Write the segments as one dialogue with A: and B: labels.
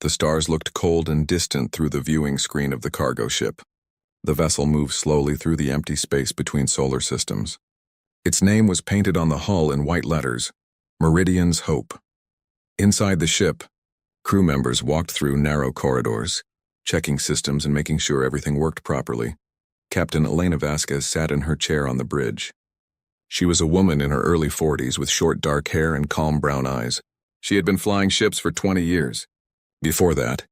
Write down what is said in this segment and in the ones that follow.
A: The stars looked cold and distant through the viewing screen of the cargo ship. The vessel moved slowly through the empty space between solar systems. Its name was painted on the hull in white letters, Meridian's Hope. Inside the ship, crew members walked through narrow corridors, checking systems and making sure everything worked properly. Captain Elena Vasquez sat in her chair on the bridge. She was a woman in her early 40s with short dark hair and calm brown eyes. She had been flying ships for 20 years. Before that,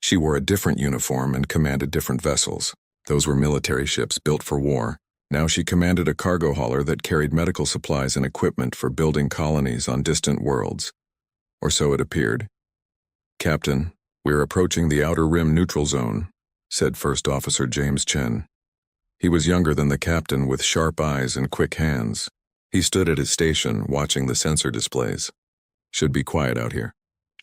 A: she wore a different uniform and commanded different vessels. Those were military ships built for war. Now she commanded a cargo hauler that carried medical supplies and equipment for building colonies on distant worlds. Or so it appeared. "Captain, we're approaching the Outer Rim neutral zone," said First Officer James Chen. He was younger than the captain with sharp eyes and quick hands. He stood at his station watching the sensor displays. "Should be quiet out here.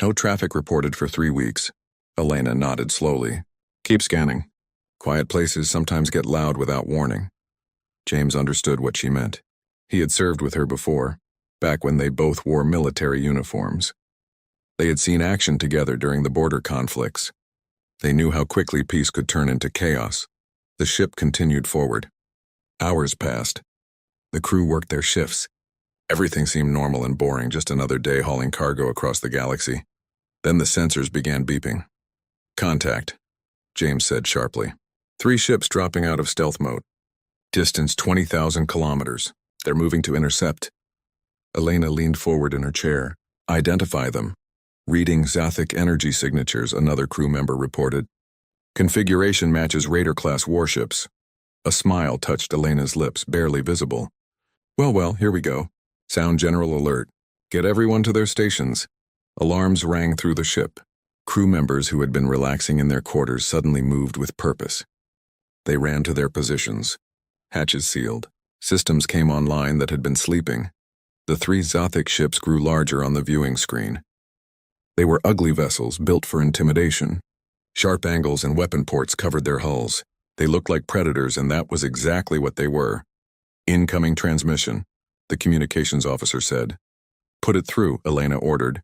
A: No traffic reported for 3 weeks." Elena nodded slowly. "Keep scanning. Quiet places sometimes get loud without warning." James understood what she meant. He had served with her before, back when they both wore military uniforms. They had seen action together during the border conflicts. They knew how quickly peace could turn into chaos. The ship continued forward. Hours passed. The crew worked their shifts. Everything seemed normal and boring, just another day hauling cargo across the galaxy. Then the sensors began beeping. "Contact," James said sharply. 3 ships dropping out of stealth mode. Distance 20,000 kilometers. They're moving to intercept. Elena leaned forward in her chair. "Identify them." "Reading Zathic energy signatures," another crew member reported. "Configuration matches Raider-class warships." A smile touched Elena's lips, barely visible. Well, here we go. Sound general alert. Get everyone to their stations." Alarms rang through the ship. Crew members who had been relaxing in their quarters suddenly moved with purpose. They ran to their positions. Hatches sealed. Systems came online that had been sleeping. The 3 Zathic ships grew larger on the viewing screen. They were ugly vessels built for intimidation. Sharp angles and weapon ports covered their hulls. They looked like predators, and that was exactly what they were. "Incoming transmission," the communications officer said. "Put it through," Elena ordered.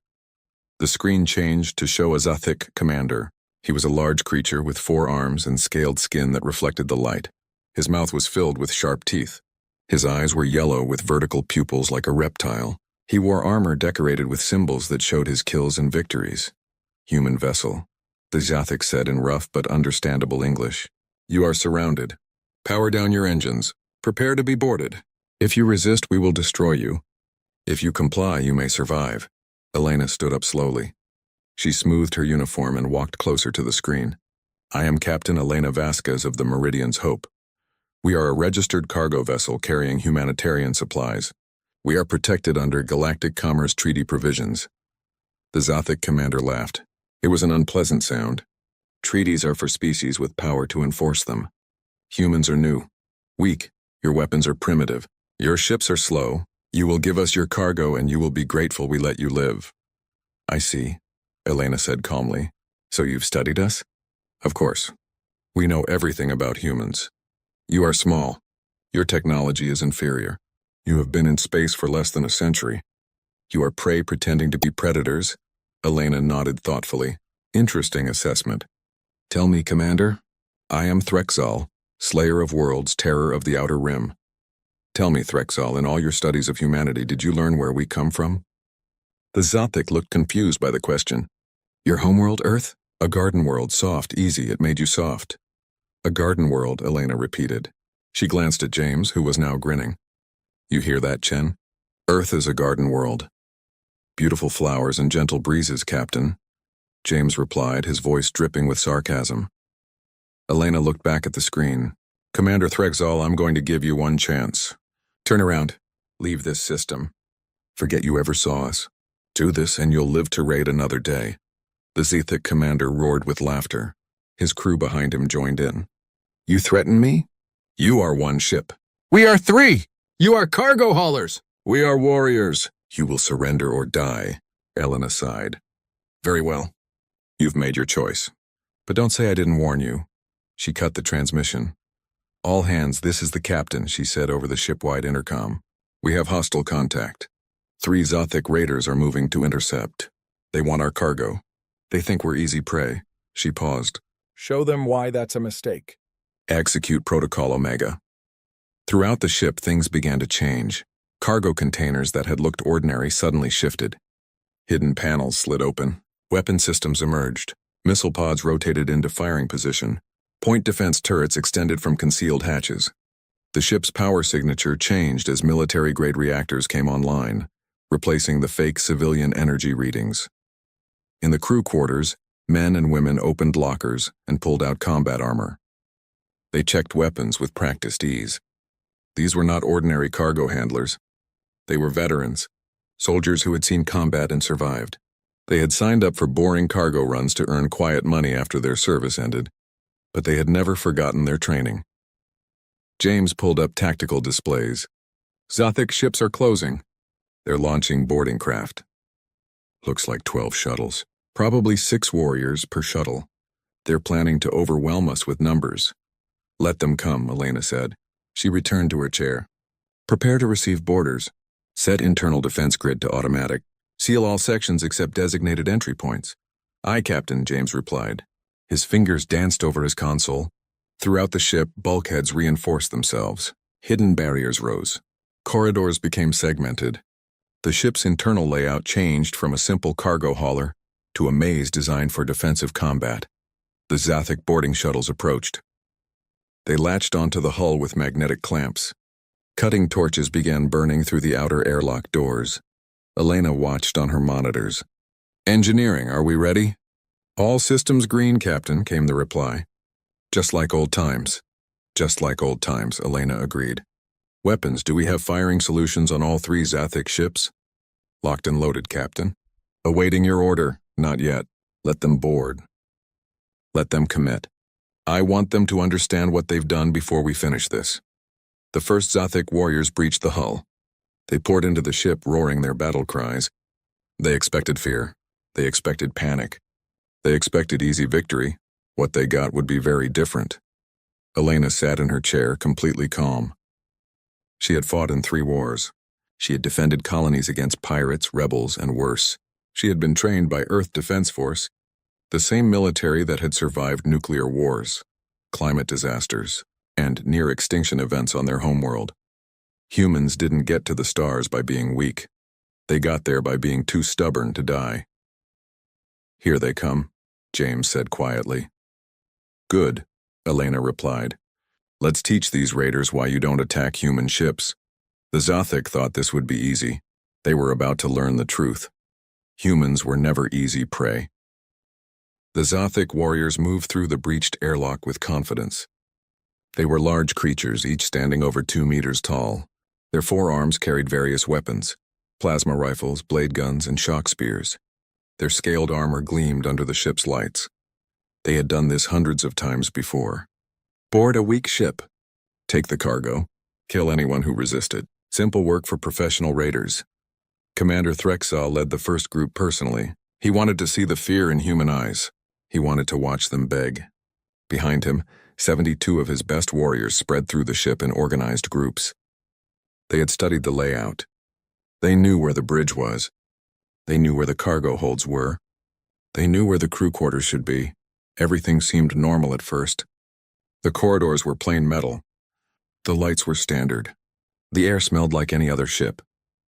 A: The screen changed to show a Zathic commander. He was a large creature with 4 arms and scaled skin that reflected the light. His mouth was filled with sharp teeth. His eyes were yellow with vertical pupils like a reptile. He wore armor decorated with symbols that showed his kills and victories. "Human vessel," the Zathic said in rough but understandable English. "You are surrounded. Power down your engines. Prepare to be boarded. If you resist, we will destroy you. If you comply, you may survive." Elena stood up slowly. She smoothed her uniform and walked closer to the screen. "I am Captain Elena Vasquez of the Meridian's Hope. We are a registered cargo vessel carrying humanitarian supplies. We are protected under Galactic Commerce Treaty provisions." The Zathic commander laughed. It was an unpleasant sound. "Treaties are for species with power to enforce them. Humans are new, weak. Your weapons are primitive. Your ships are slow. You will give us your cargo and you will be grateful we let you live." "I see," Elena said calmly. "So you've studied us?" "Of course. We know everything about humans. You are small. Your technology is inferior. You have been in space for less than a century. You are prey pretending to be predators." Elena nodded thoughtfully. "Interesting assessment. Tell me, Commander." "I am Threxal, Slayer of Worlds, Terror of the Outer Rim." "Tell me, Threxal, in all your studies of humanity, did you learn where we come from?" The Zathic looked confused by the question. "Your homeworld, Earth? A garden world, soft, easy, it made you soft." "A garden world," Elena repeated. She glanced at James, who was now grinning. "You hear that, Chen? Earth is a garden world. Beautiful flowers and gentle breezes, Captain," James replied, his voice dripping with sarcasm. Elena looked back at the screen. "Commander Threxal, I'm going to give you one chance. Turn around. Leave this system. Forget you ever saw us. Do this and you'll live to raid another day." The Zathic commander roared with laughter. His crew behind him joined in. "You threaten me? You are one ship." "We are 3! You are cargo haulers!" "We are warriors. You will surrender or die," Elena sighed. "Very well. You've made your choice. But don't say I didn't warn you." She cut the transmission. "All hands, this is the captain," she said over the ship-wide intercom. "We have hostile contact. 3 Zathic raiders are moving to intercept. They want our cargo. They think we're easy prey. She paused.
B: Show them why that's a mistake.
A: Execute Protocol Omega. Throughout the ship, things began to change. Cargo containers that had looked ordinary suddenly shifted. Hidden panels slid open. Weapon systems emerged. Missile pods rotated into firing position. Point defense turrets extended from concealed hatches. The ship's power signature changed as military-grade reactors came online, replacing the fake civilian energy readings. In the crew quarters, men and women opened lockers and pulled out combat armor. They checked weapons with practiced ease. These were not ordinary cargo handlers. They were veterans, soldiers who had seen combat and survived. They had signed up for boring cargo runs to earn quiet money after their service ended, but they had never forgotten their training. James pulled up tactical displays. Zothic ships are closing. They're launching boarding craft. Looks like 12 shuttles. Probably 6 warriors per shuttle. They're planning to overwhelm us with numbers. Let them come, Elena said. She returned to her chair. Prepare to receive boarders. Set internal defense grid to automatic. Seal all sections except designated entry points. Aye, Captain, James replied. His fingers danced over his console. Throughout the ship, bulkheads reinforced themselves. Hidden barriers rose. Corridors became segmented. The ship's internal layout changed from a simple cargo hauler to a maze designed for defensive combat. The Zothic boarding shuttles approached. They latched onto the hull with magnetic clamps. Cutting torches began burning through the outer airlock doors. Elena watched on her monitors. Engineering, are we ready? All systems green, Captain, came the reply. Just like old times. Just like old times, Elena agreed. Weapons, do we have firing solutions on all 3 Zothic ships? Locked and loaded, Captain. Awaiting your order. Not yet. Let them board. Let them commit. I want them to understand what they've done before we finish this. The first Zothic warriors breached the hull. They poured into the ship, roaring their battle cries. They expected fear. They expected panic. They expected easy victory. What they got would be very different. Elena sat in her chair, completely calm. She had fought in 3 wars. She had defended colonies against pirates, rebels, and worse. She had been trained by Earth Defense Force, the same military that had survived nuclear wars, climate disasters, and near-extinction events on their homeworld. Humans didn't get to the stars by being weak. They got there by being too stubborn to die. Here they come, James said quietly. Good, Elena replied. Let's teach these raiders why you don't attack human ships. The Zothic thought this would be easy. They were about to learn the truth. Humans were never easy prey. The Zothic warriors moved through the breached airlock with confidence. They were large creatures, each standing over 2 meters tall. Their forearms carried various weapons, plasma rifles, blade guns, and shock spears. Their scaled armor gleamed under the ship's lights. They had done this hundreds of times before. Board a weak ship. Take the cargo. Kill anyone who resisted. Simple work for professional raiders. Commander Threxall led the first group personally. He wanted to see the fear in human eyes. He wanted to watch them beg. Behind him, 72 of his best warriors spread through the ship in organized groups. They had studied the layout. They knew where the bridge was. They knew where the cargo holds were. They knew where the crew quarters should be. Everything seemed normal at first. The corridors were plain metal. The lights were standard. The air smelled like any other ship.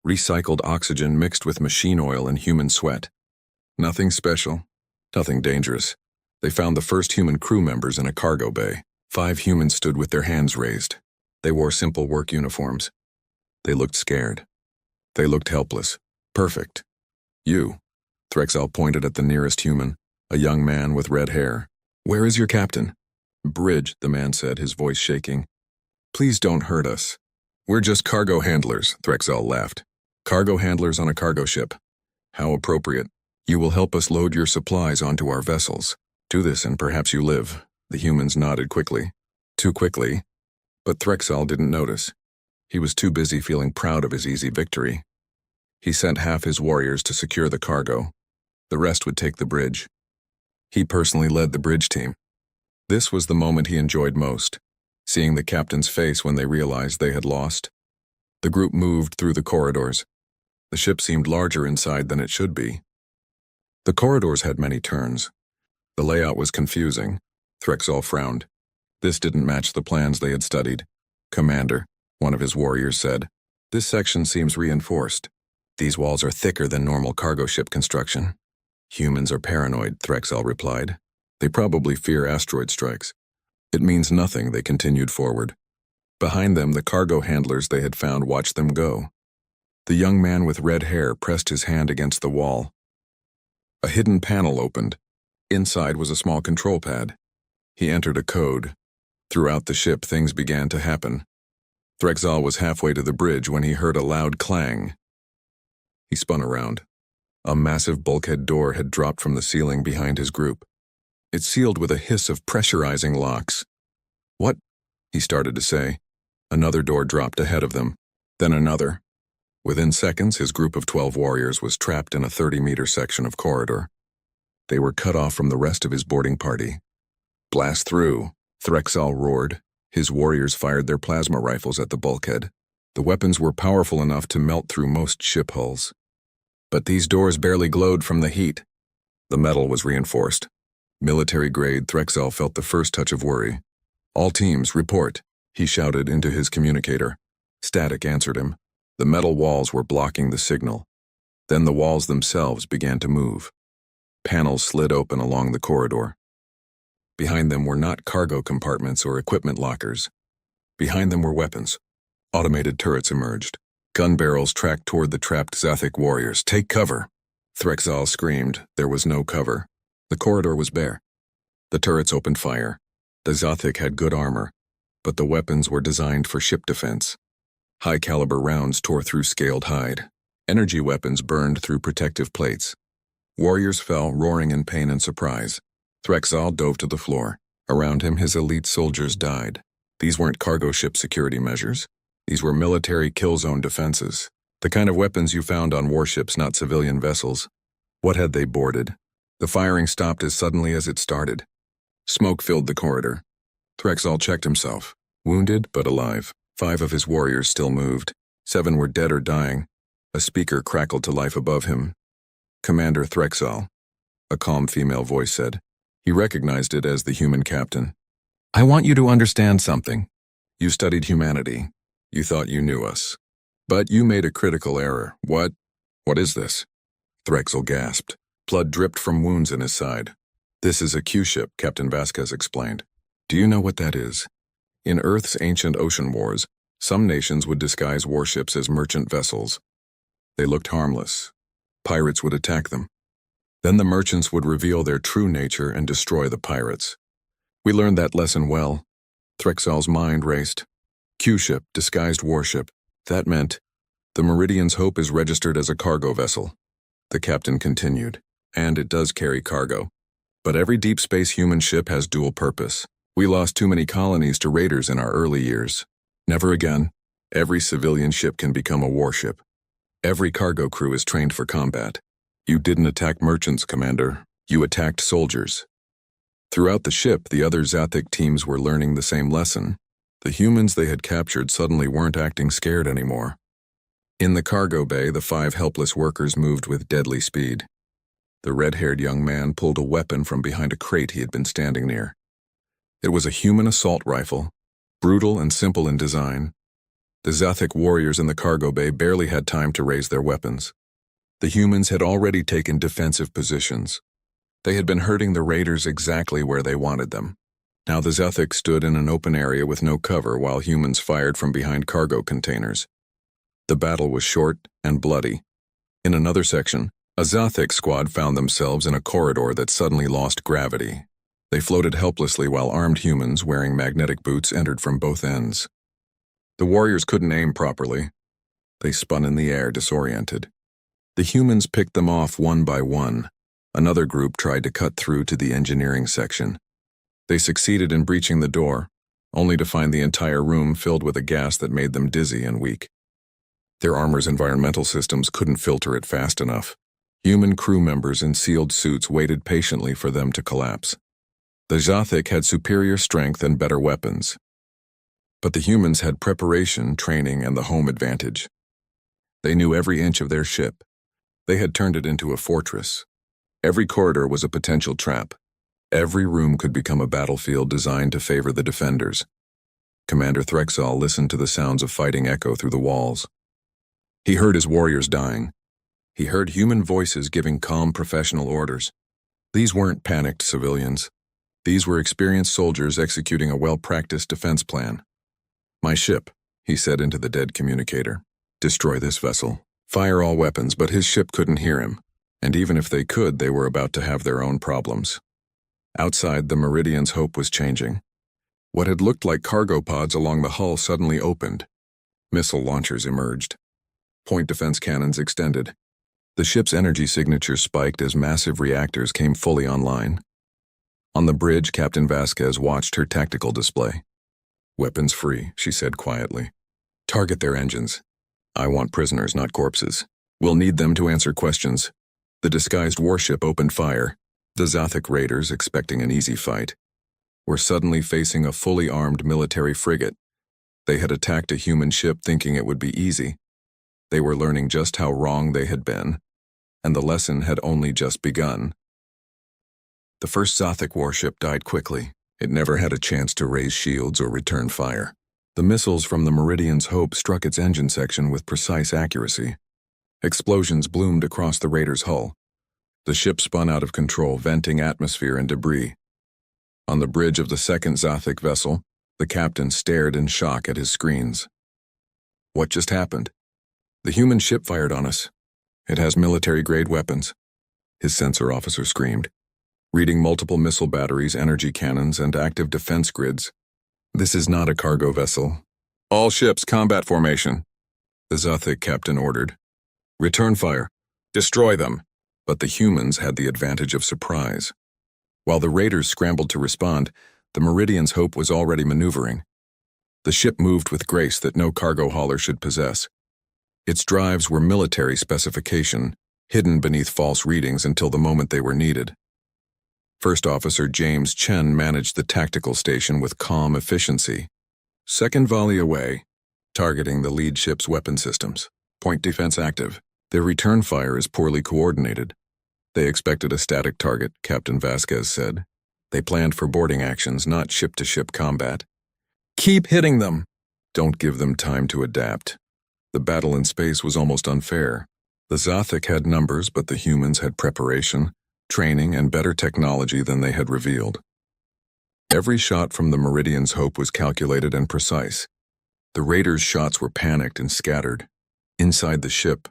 A: Recycled oxygen mixed with machine oil and human sweat. Nothing special, nothing dangerous. They found the first human crew members in a cargo bay. 5 humans stood with their hands raised. They wore simple work uniforms. They looked scared. They looked helpless. Perfect. You. Threxall pointed at the nearest human, a young man with red hair. Where is your captain? Bridge, the man said, his voice shaking. Please don't hurt us. We're just cargo handlers, Threxall laughed. Cargo handlers on a cargo ship. How appropriate. You will help us load your supplies onto our vessels. Do this and perhaps you live. The humans nodded quickly. Too quickly. But Threxall didn't notice. He was too busy feeling proud of his easy victory. He sent half his warriors to secure the cargo. The rest would take the bridge. He personally led the bridge team. This was the moment he enjoyed most, seeing the captain's face when they realized they had lost. The group moved through the corridors. The ship seemed larger inside than it should be. The corridors had many turns. The layout was confusing. Threxall frowned. This didn't match the plans they had studied. "Commander," one of his warriors said, "this section seems reinforced. These walls are thicker than normal cargo ship construction." "Humans are paranoid," Threxall replied. "They probably fear asteroid strikes." "It means nothing," they continued forward. Behind them, the cargo handlers they had found watched them go. The young man with red hair pressed his hand against the wall. A hidden panel opened. Inside was a small control pad. He entered a code. Throughout the ship, things began to happen. Threxall was halfway to the bridge when he heard a loud clang. He spun around. A massive bulkhead door had dropped from the ceiling behind his group. It sealed with a hiss of pressurizing locks. "What?" he started to say. Another door dropped ahead of them, then another. Within seconds, his group of 12 warriors was trapped in a 30-meter section of corridor. They were cut off from the rest of his boarding party. "Blast through," Threxall roared. His warriors fired their plasma rifles at the bulkhead. The weapons were powerful enough to melt through most ship hulls. But these doors barely glowed from the heat. The metal was reinforced. Military-grade, Threxall felt the first touch of worry. "All teams, report," he shouted into his communicator. Static answered him. The metal walls were blocking the signal. Then the walls themselves began to move. Panels slid open along the corridor. Behind them were not cargo compartments or equipment lockers. Behind them were weapons. Automated turrets emerged. Gun barrels tracked toward the trapped Zathic warriors. "Take cover!" Threxall screamed. There was no cover. The corridor was bare. The turrets opened fire. The Zathic had good armor, but the weapons were designed for ship defense. High-caliber rounds tore through scaled hide. Energy weapons burned through protective plates. Warriors fell, roaring in pain and surprise. Threxall dove to the floor. Around him, his elite soldiers died. These weren't cargo ship security measures. These were military kill zone defenses. The kind of weapons you found on warships, not civilian vessels. What had they boarded? The firing stopped as suddenly as it started. Smoke filled the corridor. Threxall checked himself. Wounded, but alive. 5 of his warriors still moved. 7 were dead or dying. A speaker crackled to life above him. "Commander Threxall," a calm female voice said. He recognized it as the human captain. "I want you to understand something. You studied humanity. You thought you knew us. But you made a critical error. What is this?" Threxall gasped. Blood dripped from wounds in his side. "This is a Q-ship," Captain Vasquez explained. "Do you know what that is? In Earth's ancient ocean wars, some nations would disguise warships as merchant vessels. They looked harmless. Pirates would attack them. Then the merchants would reveal their true nature and destroy the pirates. We learned that lesson well." Threxall's mind raced. Q-ship, disguised warship. That meant, the Meridian's Hope is registered as a cargo vessel. The captain continued. And it does carry cargo. But every deep space human ship has dual purpose. We lost too many colonies to raiders in our early years. Never again. Every civilian ship can become a warship. Every cargo crew is trained for combat. You didn't attack merchants, Commander. You attacked soldiers. Throughout the ship, the other Zathic teams were learning the same lesson. The humans they had captured suddenly weren't acting scared anymore. In the cargo bay, the 5 helpless workers moved with deadly speed. The red-haired young man pulled a weapon from behind a crate he had been standing near. It was a human assault rifle, brutal and simple in design. The Zathic warriors in the cargo bay barely had time to raise their weapons. The humans had already taken defensive positions. They had been hurting the raiders exactly where they wanted them. Now the Zathic stood in an open area with no cover while humans fired from behind cargo containers. The battle was short and bloody. In another section, a Zathic squad found themselves in a corridor that suddenly lost gravity. They floated helplessly while armed humans wearing magnetic boots entered from both ends. The warriors couldn't aim properly. They spun in the air, disoriented. The humans picked them off one by one. Another group tried to cut through to the engineering section. They succeeded in breaching the door, only to find the entire room filled with a gas that made them dizzy and weak. Their armor's environmental systems couldn't filter it fast enough. Human crew members in sealed suits waited patiently for them to collapse. The Zathic had superior strength and better weapons. But the humans had preparation, training, and the home advantage. They knew every inch of their ship. They had turned it into a fortress. Every corridor was a potential trap. Every room could become a battlefield designed to favor the defenders. Commander Threxall listened to the sounds of fighting echo through the walls. He heard his warriors dying. He heard human voices giving calm professional orders. These weren't panicked civilians. These were experienced soldiers executing a well-practiced defense plan. "My ship," he said into the dead communicator. "Destroy this vessel. Fire all weapons," but his ship couldn't hear him. And even if they could, they were about to have their own problems. Outside, the Meridian's hope was changing. What had looked like cargo pods along the hull suddenly opened. Missile launchers emerged. Point defense cannons extended. The ship's energy signature spiked as massive reactors came fully online. On the bridge, Captain Vasquez watched her tactical display. "Weapons free," she said quietly. "Target their engines. I want prisoners, not corpses. We'll need them to answer questions." The disguised warship opened fire. The Zothic raiders, expecting an easy fight, were suddenly facing a fully armed military frigate. They had attacked a human ship thinking it would be easy. They were learning just how wrong they had been, and the lesson had only just begun. The first Zothic warship died quickly. It never had a chance to raise shields or return fire. The missiles from the Meridian's Hope struck its engine section with precise accuracy. Explosions bloomed across the raider's hull. The ship spun out of control, venting atmosphere and debris. On the bridge of the second Zothic vessel, the captain stared in shock at his screens. "What just happened?" "The human ship fired on us. It has military-grade weapons," his sensor officer screamed. "Reading multiple missile batteries, energy cannons, and active defense grids. This is not a cargo vessel. All ships, combat formation," the Zothic captain ordered. "Return fire. Destroy them." But the humans had the advantage of surprise. While the raiders scrambled to respond, the Meridian's Hope was already maneuvering. The ship moved with grace that no cargo hauler should possess. Its drives were military specification, hidden beneath false readings until the moment they were needed. First Officer James Chen managed the tactical station with calm efficiency. Second volley away, targeting the lead ship's weapon systems. Point defense active. Their return fire is poorly coordinated. They expected a static target, Captain Vasquez said. They planned for boarding actions, not ship-to-ship combat. "Keep hitting them." "Don't give them time to adapt." The battle in space was almost unfair. The Zothic had numbers, but the humans had preparation, training, and better technology than they had revealed. Every shot from the Meridian's Hope was calculated and precise. The raiders' shots were panicked and scattered. Inside the ship,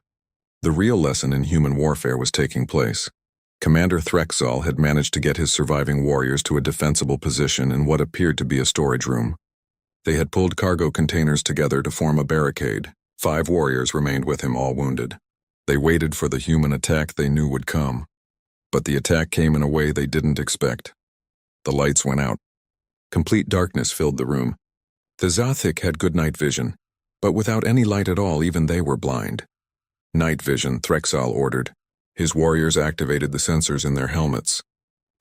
A: the real lesson in human warfare was taking place. Commander Threxall had managed to get his surviving warriors to a defensible position in what appeared to be a storage room. They had pulled cargo containers together to form a barricade. 5 warriors remained with him, all wounded. They waited for the human attack they knew would come. But the attack came in a way they didn't expect. The lights went out. Complete darkness filled the room. The Zothic had good night vision, but without any light at all, even they were blind. "Night vision," Threxall ordered. His warriors activated the sensors in their helmets.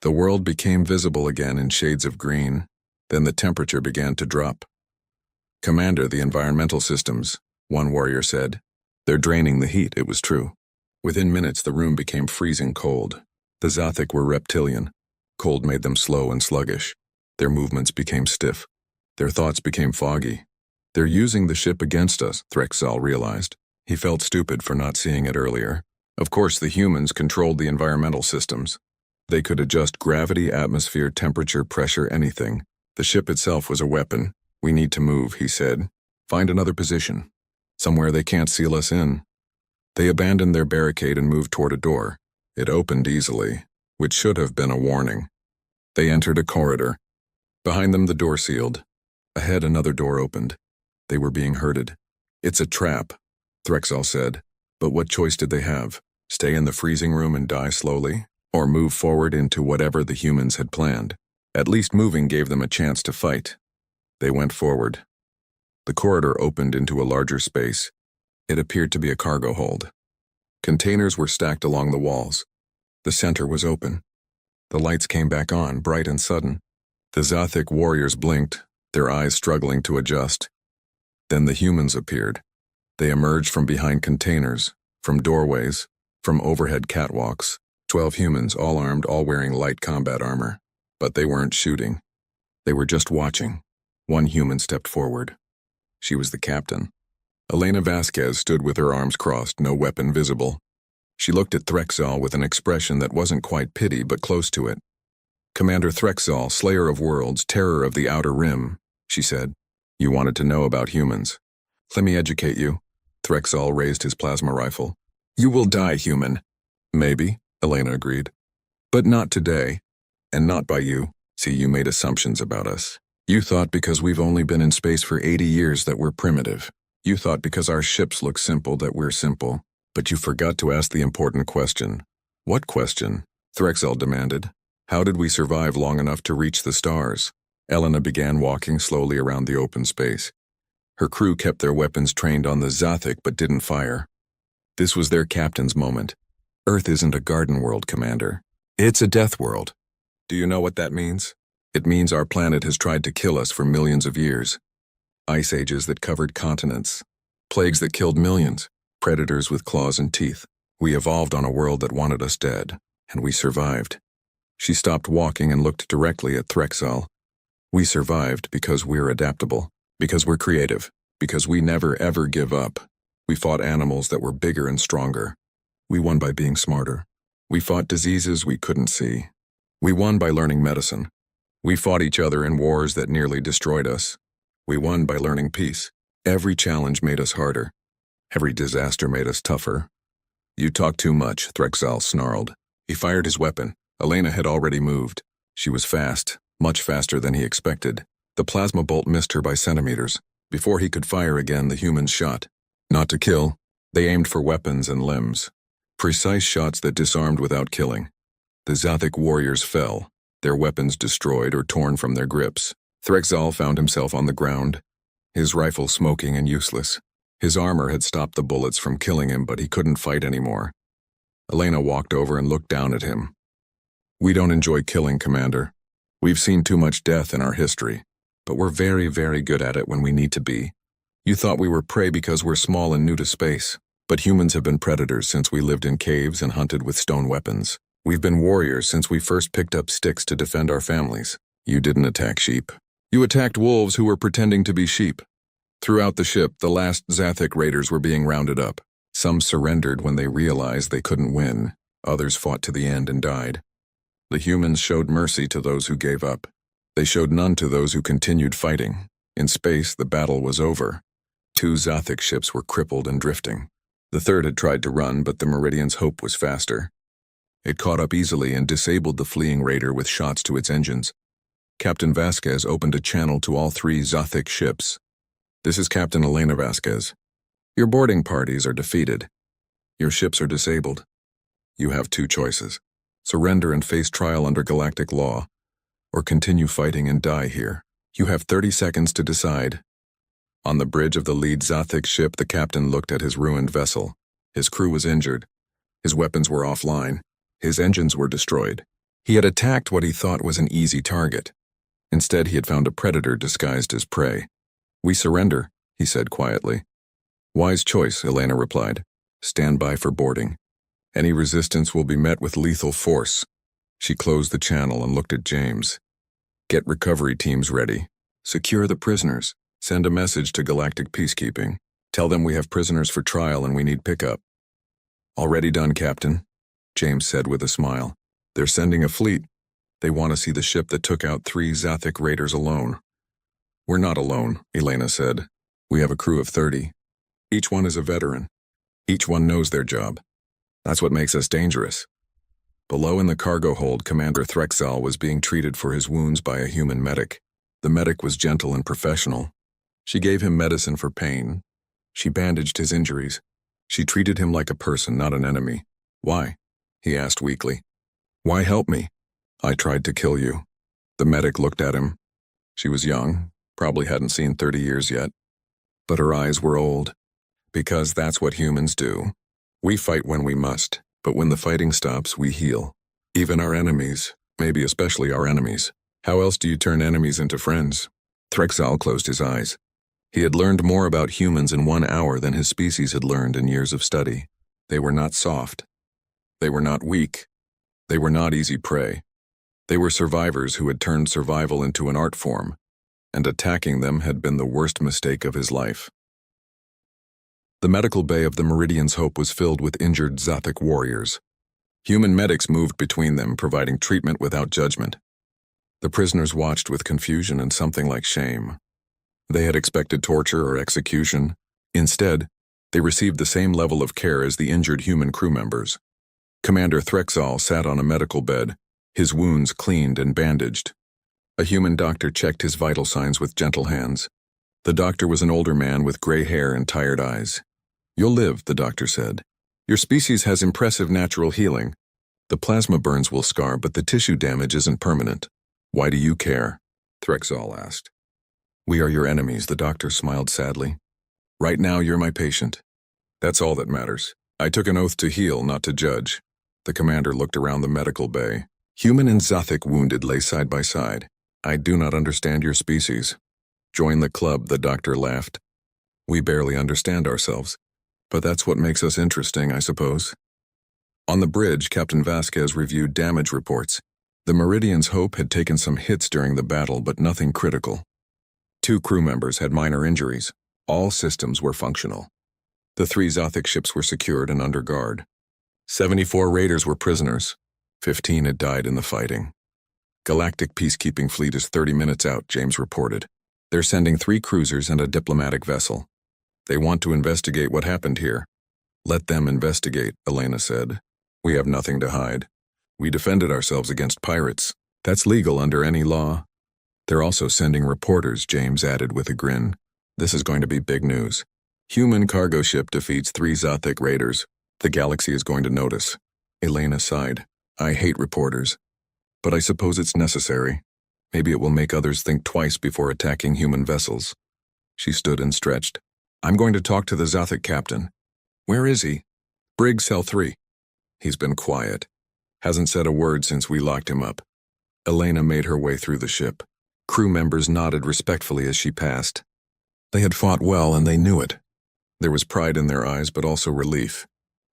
A: The world became visible again in shades of green. Then the temperature began to drop. "Commander, the environmental systems," one warrior said. "They're draining the heat," it was true. Within minutes, the room became freezing cold. The Zothic were reptilian. Cold made them slow and sluggish. Their movements became stiff. Their thoughts became foggy. "They're using the ship against us," Threxall realized. He felt stupid for not seeing it earlier. Of course, the humans controlled the environmental systems. They could adjust gravity, atmosphere, temperature, pressure, anything. The ship itself was a weapon. "We need to move," he said. "Find another position. Somewhere they can't seal us in." They abandoned their barricade and moved toward a door. It opened easily, which should have been a warning. They entered a corridor. Behind them, the door sealed. Ahead, another door opened. They were being herded. "It's a trap," Threxall said. But what choice did they have? Stay in the freezing room and die slowly? Or move forward into whatever the humans had planned? At least moving gave them a chance to fight. They went forward. The corridor opened into a larger space. It appeared to be a cargo hold. Containers were stacked along the walls. The center was open. The lights came back on, bright and sudden. The Zothic warriors blinked, their eyes struggling to adjust. Then the humans appeared. They emerged from behind containers, from doorways, from overhead catwalks. 12 humans, all armed, all wearing light combat armor. But they weren't shooting. They were just watching. One human stepped forward. She was the captain. Elena Vasquez stood with her arms crossed, no weapon visible. She looked at Threxal with an expression that wasn't quite pity but close to it. "Commander Threxal, Slayer of Worlds, Terror of the Outer Rim," she said. "You wanted to know about humans. Let me educate you." Threxal raised his plasma rifle. "You will die, human." "Maybe," Elena agreed. "But not today. And not by you. See, you made assumptions about us. You thought because we've only been in space for 80 years that we're primitive. You thought because our ships look simple that we're simple. But you forgot to ask the important question." "What question?" Threxal demanded. "How did we survive long enough to reach the stars?" Elena began walking slowly around the open space. Her crew kept their weapons trained on the Zathik but didn't fire. This was their captain's moment. "Earth isn't a garden world, Commander. It's a death world." "Do you know what that means?" "It means our planet has tried to kill us for millions of years. Ice ages that covered continents. Plagues that killed millions. Predators with claws and teeth. We evolved on a world that wanted us dead, and we survived." She stopped walking and looked directly at Threxal. "We survived because we're adaptable, because we're creative, because we never ever give up. We fought animals that were bigger and stronger. We won by being smarter. We fought diseases we couldn't see. We won by learning medicine. We fought each other in wars that nearly destroyed us. We won by learning peace. Every challenge made us harder. Every disaster made us tougher." "You talk too much," Threxal snarled. He fired his weapon. Elena had already moved. She was fast, much faster than he expected. The plasma bolt missed her by centimeters. Before he could fire again, the humans shot. Not to kill. They aimed for weapons and limbs. Precise shots that disarmed without killing. The Zathik warriors fell, their weapons destroyed or torn from their grips. Threxal found himself on the ground, his rifle smoking and useless. His armor had stopped the bullets from killing him, but he couldn't fight anymore. Elena walked over and looked down at him. "We don't enjoy killing, Commander. We've seen too much death in our history, but we're very, very good at it when we need to be. You thought we were prey because we're small and new to space, but humans have been predators since we lived in caves and hunted with stone weapons. We've been warriors since we first picked up sticks to defend our families. You didn't attack sheep. You attacked wolves who were pretending to be sheep. Throughout the ship, the last Zathik raiders were being rounded up. Some surrendered when they realized they couldn't win. Others fought to the end and died. The humans showed mercy to those who gave up. They showed none to those who continued fighting. In space, the battle was over. 2 Zathik ships were crippled and drifting. The third had tried to run, but the Meridian's hope was faster. It caught up easily and disabled the fleeing raider with shots to its engines. Captain Vasquez opened a channel to all 3 Zathik ships. "This is Captain Elena Vasquez. Your boarding parties are defeated. Your ships are disabled. You have 2 choices. Surrender and face trial under galactic law, or continue fighting and die here. You have 30 seconds to decide." On the bridge of the lead Zathik ship, the captain looked at his ruined vessel. His crew was injured. His weapons were offline. His engines were destroyed. He had attacked what he thought was an easy target. Instead, he had found a predator disguised as prey. "We surrender," he said quietly. "Wise choice," Elena replied. "Stand by for boarding. Any resistance will be met with lethal force." She closed the channel and looked at James. "Get recovery teams ready. Secure the prisoners. Send a message to Galactic Peacekeeping. Tell them we have prisoners for trial and we need pickup." "Already done, Captain," James said with a smile. "They're sending a fleet. They want to see the ship that took out 3 Zathik raiders alone." "We're not alone," Elena said. "We have a crew of 30. Each one is a veteran. Each one knows their job. That's what makes us dangerous." Below in the cargo hold, Commander Threxal was being treated for his wounds by a human medic. The medic was gentle and professional. She gave him medicine for pain. She bandaged his injuries. She treated him like a person, not an enemy. "Why?" he asked weakly. "Why help me?" "I tried to kill you." The medic looked at him. She was young, probably hadn't seen 30 years yet. But her eyes were old. "Because that's what humans do. We fight when we must, but when the fighting stops, we heal. Even our enemies, maybe especially our enemies. How else do you turn enemies into friends?" Threxal closed his eyes. He had learned more about humans in 1 hour than his species had learned in years of study. They were not soft. They were not weak. They were not easy prey. They were survivors who had turned survival into an art form, and attacking them had been the worst mistake of his life. The medical bay of the Meridian's Hope was filled with injured Zothic warriors. Human medics moved between them, providing treatment without judgment. The prisoners watched with confusion and something like shame. They had expected torture or execution. Instead, they received the same level of care as the injured human crew members. Commander Threxall sat on a medical bed, his wounds cleaned and bandaged. A human doctor checked his vital signs with gentle hands. The doctor was an older man with gray hair and tired eyes. "You'll live," the doctor said. "Your species has impressive natural healing. The plasma burns will scar, but the tissue damage isn't permanent. Why do you care?" Threxall asked. "We are your enemies," the doctor smiled sadly. "Right now you're my patient. That's all that matters. I took an oath to heal, not to judge." The commander looked around the medical bay. Human and Zothic wounded lay side by side. "I do not understand your species." "Join the club," the doctor laughed. "We barely understand ourselves, but that's what makes us interesting, I suppose." On the bridge, Captain Vasquez reviewed damage reports. The Meridian's Hope had taken some hits during the battle, but nothing critical. 2 crew members had minor injuries. All systems were functional. The 3 Zothic ships were secured and under guard. 74 raiders were prisoners. 15 had died in the fighting. "Galactic peacekeeping fleet is 30 minutes out," James reported. "They're sending 3 cruisers and a diplomatic vessel. They want to investigate what happened here." "Let them investigate," Elena said. "We have nothing to hide. We defended ourselves against pirates. That's legal under any law." "They're also sending reporters," James added with a grin. "This is going to be big news. Human cargo ship defeats 3 Zothic raiders. The galaxy is going to notice." Elena sighed. "I hate reporters, but I suppose it's necessary. Maybe it will make others think twice before attacking human vessels." She stood and stretched. "I'm going to talk to the Zothic captain." "Where is he?" "Brig Cell 3. He's been quiet. Hasn't said a word since we locked him up." Elena made her way through the ship. Crew members nodded respectfully as she passed. They had fought well and they knew it. There was pride in their eyes, but also relief.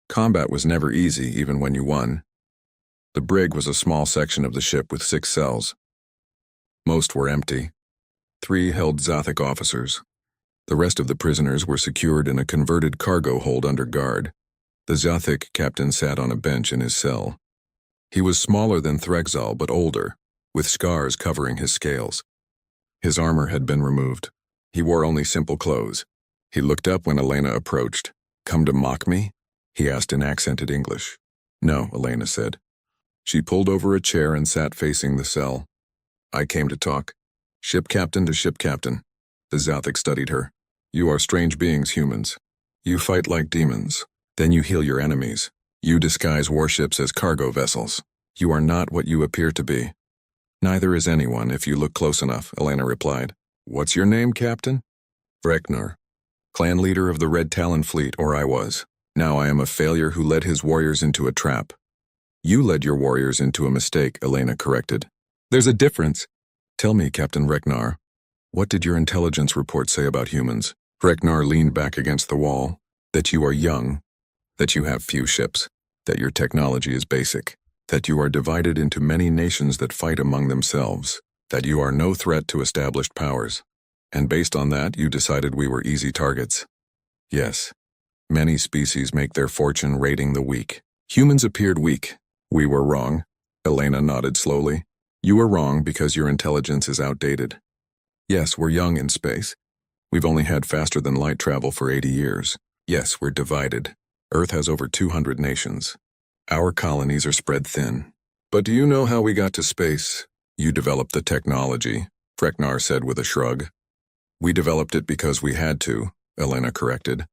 A: Combat was never easy, even when you won. The brig was a small section of the ship with 6 cells. Most were empty. 3 held Zothic officers. The rest of the prisoners were secured in a converted cargo hold under guard. The Zothic captain sat on a bench in his cell. He was smaller than Threxall, but older, with scars covering his scales. His armor had been removed. He wore only simple clothes. He looked up when Elena approached. "Come to mock me?" he asked in accented English. "No," Elena said. She pulled over a chair and sat facing the cell. "I came to talk. Ship captain to ship captain." The Zothic studied her. "You are strange beings, humans. You fight like demons. Then you heal your enemies. You disguise warships as cargo vessels. You are not what you appear to be." "Neither is anyone, if you look close enough," Elena replied. "What's your name, Captain?" "Vreknar. Clan leader of the Red Talon fleet, or I was. Now I am a failure who led his warriors into a trap." "You led your warriors into a mistake," Elena corrected. "There's a difference." "Tell me, Captain Vreknar, what did your intelligence report say about humans?" Vreknar leaned back against the wall. "That you are young, that you have few ships, that your technology is basic, that you are divided into many nations that fight among themselves, that you are no threat to established powers. And based on that, you decided we were easy targets." "Yes. Many species make their fortune raiding the weak. Humans appeared weak. We were wrong." Elena nodded slowly. "You were wrong because your intelligence is outdated. Yes, we're young in space. We've only had faster-than-light travel for 80 years. Yes, we're divided. Earth has over 200 nations. Our colonies are spread thin. But do you know how we got to space?" "You developed the technology," Vreknar said with a shrug. "We developed it because we had to," Elena corrected.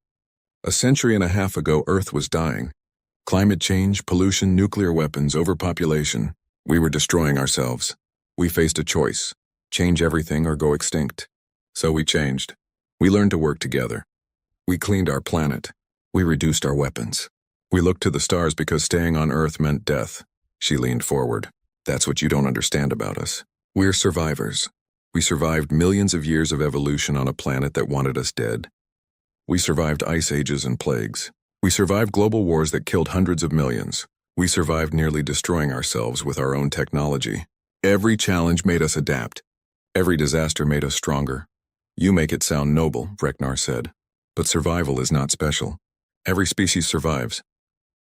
A: "A century and a half ago, Earth was dying. Climate change, pollution, nuclear weapons, overpopulation. We were destroying ourselves. We faced a choice: change everything or go extinct. So we changed. We learned to work together. We cleaned our planet. We reduced our weapons. We looked to the stars because staying on Earth meant death." She leaned forward. "That's what you don't understand about us. We're survivors. We survived millions of years of evolution on a planet that wanted us dead. We survived ice ages and plagues. We survived global wars that killed hundreds of millions. We survived nearly destroying ourselves with our own technology. Every challenge made us adapt. Every disaster made us stronger. You make it sound noble, Reknar said. But survival is not special. Every species survives.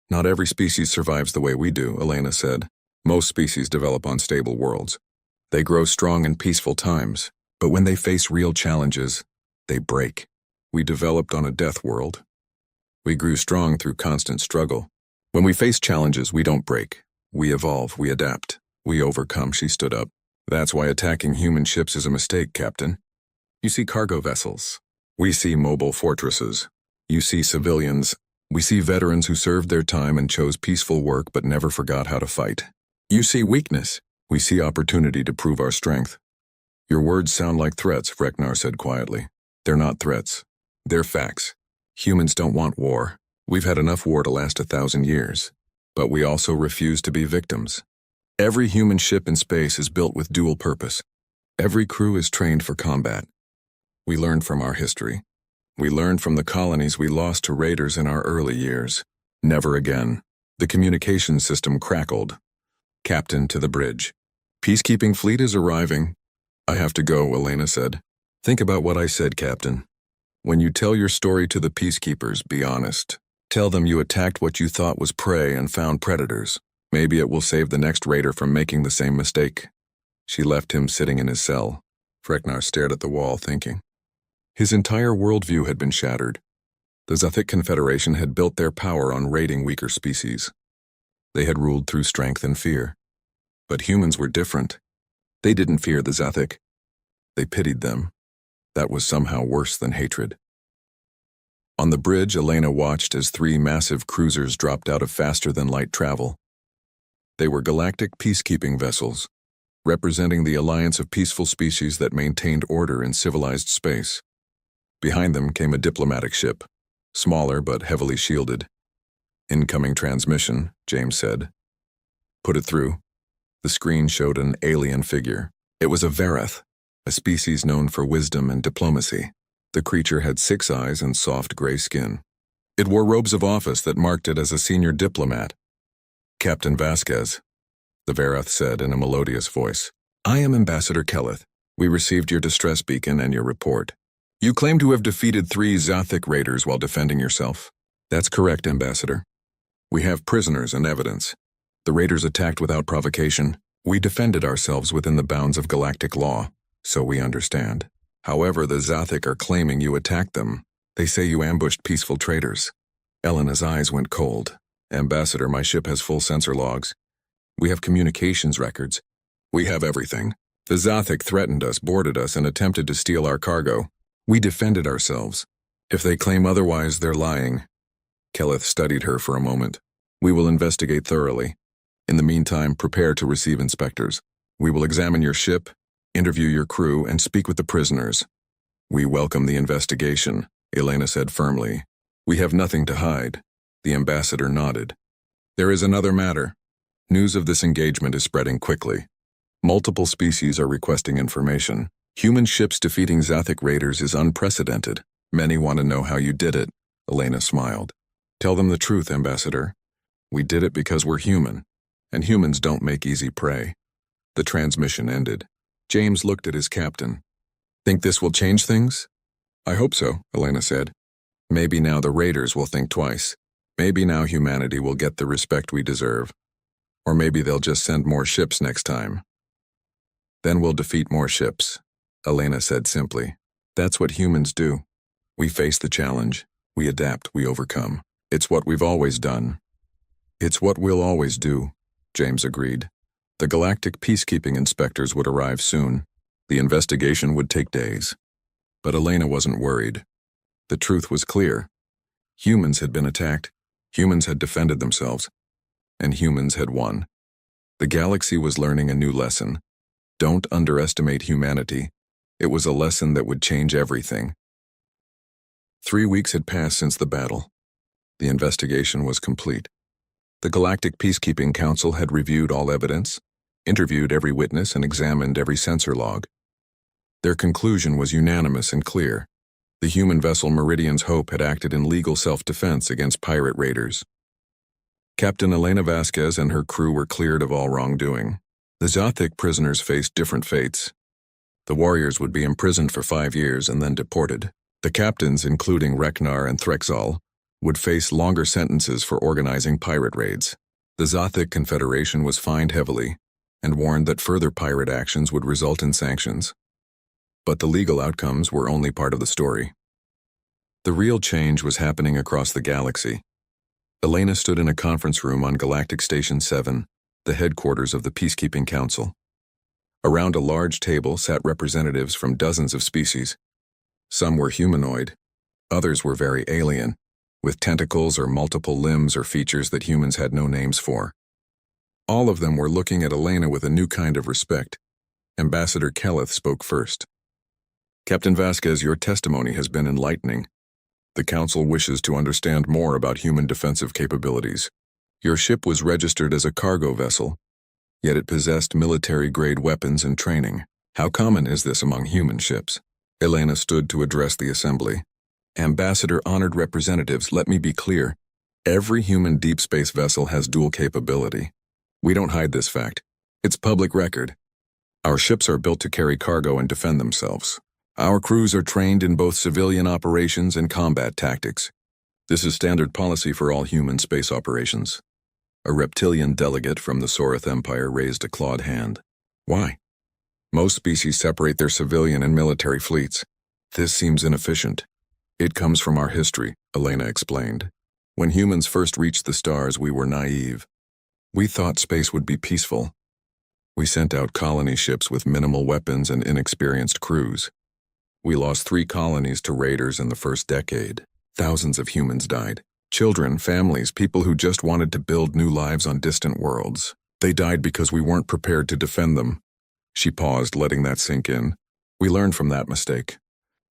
A: Not every species survives the way we do, Elena said. Most species develop on stable worlds. They grow strong in peaceful times, but when they face real challenges, they break. We developed on a death world. We grew strong through constant struggle. When we face challenges, we don't break. We evolve, we adapt, we overcome, she stood up. That's why attacking human ships is a mistake, Captain. You see cargo vessels. We see mobile fortresses. You see civilians. We see veterans who served their time and chose peaceful work but never forgot how to fight. You see weakness. We see opportunity to prove our strength. Your words sound like threats, Reknar said quietly. They're not threats. They're facts. Humans don't want war. We've had enough war to last 1,000 years. But we also refuse to be victims. Every human ship in space is built with dual purpose. Every crew is trained for combat. We learned from our history. We learned from the colonies we lost to raiders in our early years. Never again. The communication system crackled. Captain to the bridge. Peacekeeping fleet is arriving. I have to go, Elena said. Think about what I said, Captain. When you tell your story to the peacekeepers, be honest. Tell them you attacked what you thought was prey and found predators. Maybe it will save the next raider from making the same mistake. She left him sitting in his cell. Reknar stared at the wall, thinking. His entire worldview had been shattered. The Zuthic Confederation had built their power on raiding weaker species. They had ruled through strength and fear. But humans were different. They didn't fear the Zuthic. They pitied them. That was somehow worse than hatred. On the bridge, Elena watched as 3 massive cruisers dropped out of faster-than-light travel. They were galactic peacekeeping vessels, representing the alliance of peaceful species that maintained order in civilized space. Behind them came a diplomatic ship, smaller but heavily shielded. Incoming transmission, James said. Put it through. The screen showed an alien figure. It was a Verath, a species known for wisdom and diplomacy. The creature had 6 eyes and soft gray skin. It wore robes of office that marked it as a senior diplomat. Captain Vasquez, the Verath said in a melodious voice. I am Ambassador Kelleth. We received your distress beacon and your report. You claim to have defeated 3 Zothic raiders while defending yourself. That's correct, Ambassador. We have prisoners and evidence. The raiders attacked without provocation. We defended ourselves within the bounds of galactic law, so we understand. However, the Zothic are claiming you attacked them. They say you ambushed peaceful traders. Elena's eyes went cold. Ambassador, my ship has full sensor logs. We have communications records. We have everything. The Zothic threatened us, boarded us, and attempted to steal our cargo. We defended ourselves. If they claim otherwise, they're lying. Kelleth studied her for a moment. We will investigate thoroughly. In the meantime, prepare to receive inspectors. We will examine your ship, interview your crew, and speak with the prisoners. We welcome the investigation, Elena said firmly. We have nothing to hide. The ambassador nodded. There is another matter. News of this engagement is spreading quickly. Multiple species are requesting information. Human ships defeating Zothic raiders is unprecedented. Many want to know how you did it, Elena smiled. Tell them the truth, Ambassador. We did it because we're human, and humans don't make easy prey. The transmission ended. James looked at his captain. Think this will change things? I hope so, Elena said. Maybe now the raiders will think twice. Maybe now humanity will get the respect we deserve. Or maybe they'll just send more ships next time. Then we'll defeat more ships, Elena said simply. That's what humans do. We face the challenge. We adapt, we overcome. It's what we've always done. It's what we'll always do, James agreed. The galactic peacekeeping inspectors would arrive soon. The investigation would take days. But Elena wasn't worried. The truth was clear. Humans had been attacked. Humans had defended themselves. And humans had won. The galaxy was learning a new lesson. Don't underestimate humanity. It was a lesson that would change everything. 3 weeks had passed since the battle. The investigation was complete. The Galactic Peacekeeping Council had reviewed all evidence, interviewed every witness, and examined every sensor log. Their conclusion was unanimous and clear. The human vessel Meridian's Hope had acted in legal self-defense against pirate raiders. Captain Elena Vasquez and her crew were cleared of all wrongdoing. The Zothic prisoners faced different fates. The warriors would be imprisoned for 5 years and then deported. The captains, including Reknar and Threxal, would face longer sentences for organizing pirate raids. The Zothic Confederation was fined heavily and warned that further pirate actions would result in sanctions. But the legal outcomes were only part of the story. The real change was happening across the galaxy. Elena stood in a conference room on Galactic Station 7, the headquarters of the Peacekeeping Council. Around a large table sat representatives from dozens of species. Some were humanoid, others were very alien, with tentacles or multiple limbs or features that humans had no names for. All of them were looking at Elena with a new kind of respect. Ambassador Kelleth spoke first. Captain Vasquez, your testimony has been enlightening. The Council wishes to understand more about human defensive capabilities. Your ship was registered as a cargo vessel, yet it possessed military-grade weapons and training. How common is this among human ships? Elena stood to address the assembly. Ambassador, honored representatives, let me be clear. Every human deep space vessel has dual capability. We don't hide this fact. It's public record. Our ships are built to carry cargo and defend themselves. Our crews are trained in both civilian operations and combat tactics. This is standard policy for all human space operations. A reptilian delegate from the Sorith Empire raised a clawed hand. Why? Most species separate their civilian and military fleets. This seems inefficient. It comes from our history, Elena explained. When humans first reached the stars, we were naive. We thought space would be peaceful. We sent out colony ships with minimal weapons and inexperienced crews. We lost 3 colonies to raiders in the first decade. Thousands of humans died. Children, families, people who just wanted to build new lives on distant worlds. They died because we weren't prepared to defend them. She paused, letting that sink in. We learned from that mistake.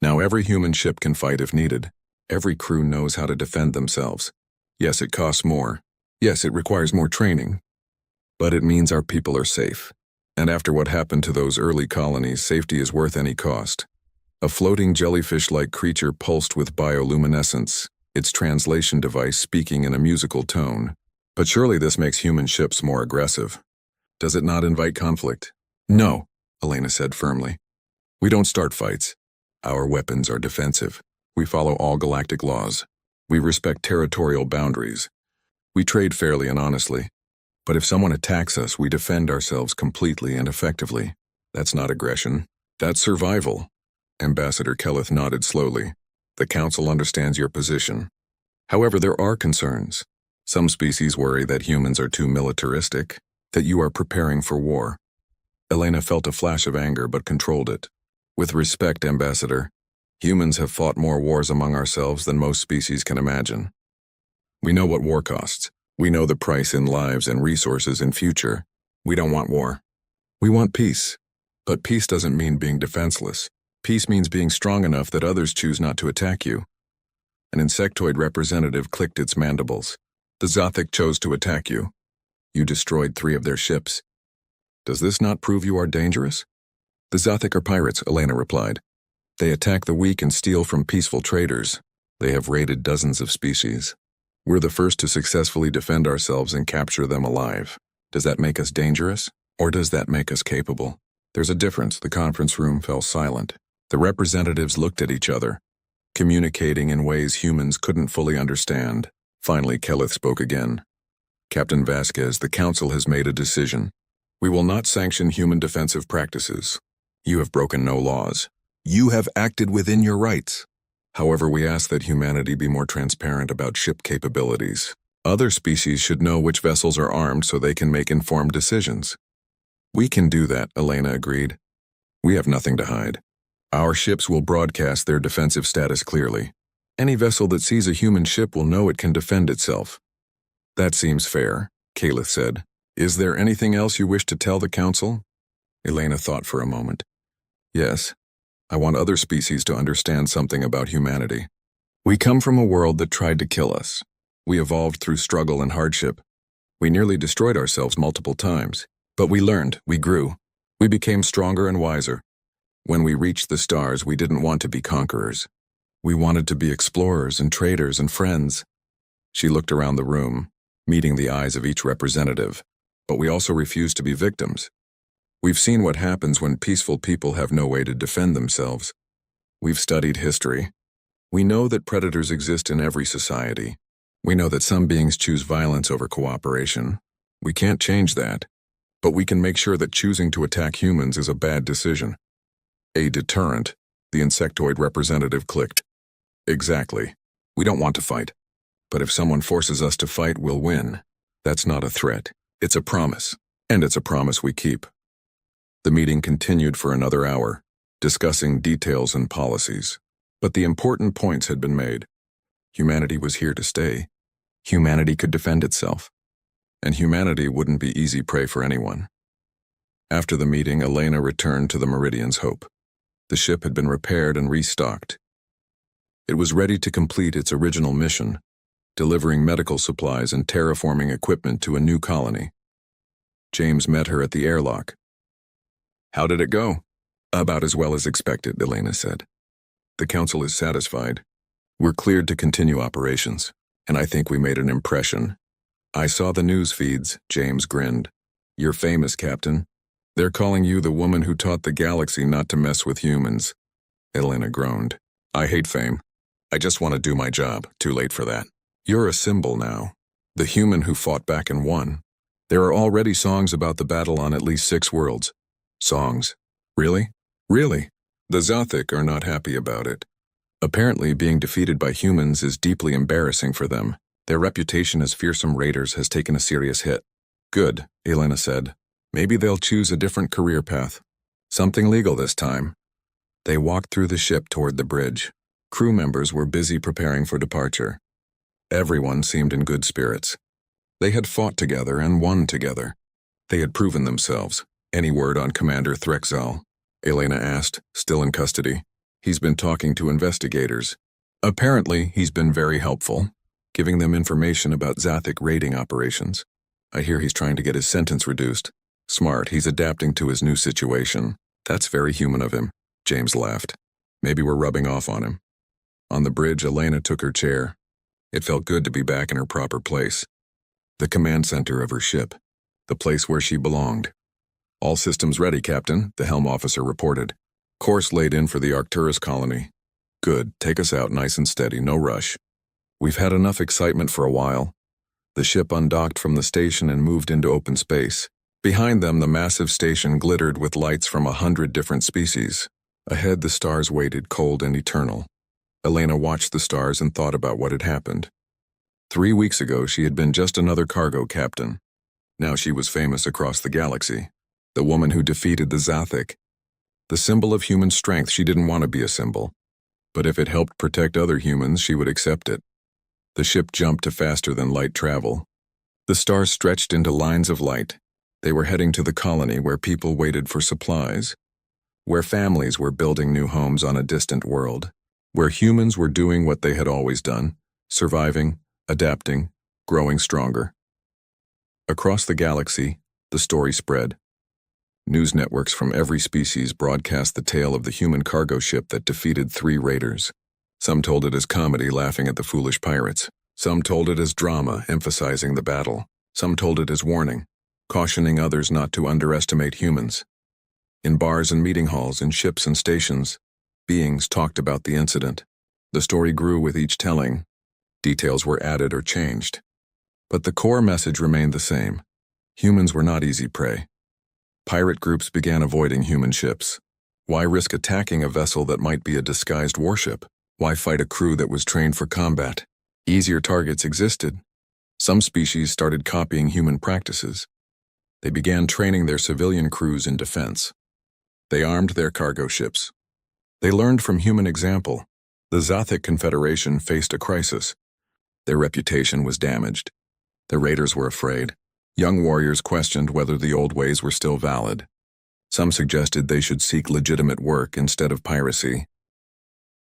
A: Now every human ship can fight if needed. Every crew knows how to defend themselves. Yes, it costs more. Yes, it requires more training. But it means our people are safe. And after what happened to those early colonies, safety is worth any cost. A floating jellyfish-like creature pulsed with bioluminescence, its translation device speaking in a musical tone. But surely this makes human ships more aggressive. Does it not invite conflict? No, Elena said firmly. We don't start fights. Our weapons are defensive. We follow all galactic laws. We respect territorial boundaries. We trade fairly and honestly. But if someone attacks us, we defend ourselves completely and effectively. That's not aggression. That's survival. Ambassador Kelleth nodded slowly. The Council understands your position. However, there are concerns. Some species worry that humans are too militaristic, that you are preparing for war. Elena felt a flash of anger but controlled it. With respect, Ambassador, humans have fought more wars among ourselves than most species can imagine. We know what war costs. We know the price in lives and resources in future. We don't want war. We want peace. But peace doesn't mean being defenseless. Peace means being strong enough that others choose not to attack you. An insectoid representative clicked its mandibles. The Zothic chose to attack you. You destroyed 3 of their ships. Does this not prove you are dangerous? The Zothic are pirates, Elena replied. They attack the weak and steal from peaceful traders. They have raided dozens of species. We're the first to successfully defend ourselves and capture them alive. Does that make us dangerous? Or does that make us capable? There's a difference. The conference room fell silent. The representatives looked at each other, communicating in ways humans couldn't fully understand. Finally, Kelleth spoke again. Captain Vasquez, the Council has made a decision. We will not sanction human defensive practices. You have broken no laws. You have acted within your rights. However, we ask that humanity be more transparent about ship capabilities. Other species should know which vessels are armed so they can make informed decisions. We can do that, Elena agreed. We have nothing to hide. Our ships will broadcast their defensive status clearly. Any vessel that sees a human ship will know it can defend itself. That seems fair, Kelleth said. Is there anything else you wish to tell the Council? Elena thought for a moment. Yes. I want other species to understand something about humanity. We come from a world that tried to kill us. We evolved through struggle and hardship. We nearly destroyed ourselves multiple times. But we learned, we grew. We became stronger and wiser. When we reached the stars, we didn't want to be conquerors. We wanted to be explorers and traders and friends. She looked around the room. meeting the eyes of each representative, but we also refuse to be victims. We've seen what happens when peaceful people have no way to defend themselves. We've studied history. We know that predators exist in every society. We know that some beings choose violence over cooperation. We can't change that, but we can make sure that choosing to attack humans is a bad decision. A deterrent, the insectoid representative clicked. Exactly. We don't want to fight. But if someone forces us to fight, we'll win. That's not a threat. It's a promise. And it's a promise we keep. The meeting continued for another hour, discussing details and policies. But the important points had been made. Humanity was here to stay. Humanity could defend itself. And humanity wouldn't be easy prey for anyone. After the meeting, Elena returned to the Meridian's Hope. The ship had been repaired and restocked. It was ready to complete its original mission, delivering medical supplies and terraforming equipment to a new colony. James met her at the airlock. How did it go? About as well as expected, Elena said. The council is satisfied. We're cleared to continue operations, and I think we made an impression. I saw the news feeds, James grinned. You're famous, Captain. They're calling you the woman who taught the galaxy not to mess with humans. Elena groaned. I hate fame. I just want to do my job. Too late for that. You're a symbol now. The human who fought back and won. There are already songs about the battle on at least 6 worlds. Songs. Really? Really? The Zothic are not happy about it. Apparently, being defeated by humans is deeply embarrassing for them. Their reputation as fearsome raiders has taken a serious hit. Good, Elena said. Maybe they'll choose a different career path. Something legal this time. They walked through the ship toward the bridge. Crew members were busy preparing for departure. Everyone seemed in good spirits. They had fought together and won together. They had proven themselves. Any word on Commander Threxal? Elena asked, still in custody. He's been talking to investigators. Apparently, he's been very helpful, giving them information about Zothic raiding operations. I hear he's trying to get his sentence reduced. Smart, he's adapting to his new situation. That's very human of him. James laughed. Maybe we're rubbing off on him. On the bridge, Elena took her chair. It felt good to be back in her proper place. The command center of her ship. The place where she belonged. All systems ready, Captain, the helm officer reported. Course laid in for the Arcturus colony. Good, take us out nice and steady, no rush. We've had enough excitement for a while. The ship undocked from the station and moved into open space. Behind them, the massive station glittered with lights from 100 different species. Ahead, the stars waited, cold and eternal. Elena watched the stars and thought about what had happened. 3 weeks ago, she had been just another cargo captain. Now she was famous across the galaxy. The woman who defeated the Zothic. The symbol of human strength. She didn't want to be a symbol. But if it helped protect other humans, she would accept it. The ship jumped to faster than light travel. The stars stretched into lines of light. They were heading to the colony where people waited for supplies, where families were building new homes on a distant world, where humans were doing what they had always done, surviving, adapting, growing stronger. Across the galaxy, the story spread. News networks from every species broadcast the tale of the human cargo ship that defeated 3 raiders. Some told it as comedy, laughing at the foolish pirates. Some told it as drama, emphasizing the battle. Some told it as warning, cautioning others not to underestimate humans. In bars and meeting halls, in ships and stations, beings talked about the incident. The story grew with each telling. Details were added or changed. But the core message remained the same. Humans were not easy prey. Pirate groups began avoiding human ships. Why risk attacking a vessel that might be a disguised warship? Why fight a crew that was trained for combat? Easier targets existed. Some species started copying human practices. They began training their civilian crews in defense. They armed their cargo ships. They learned from human example. The Zothic Confederation faced a crisis. Their reputation was damaged. The raiders were afraid. Young warriors questioned whether the old ways were still valid. Some suggested they should seek legitimate work instead of piracy.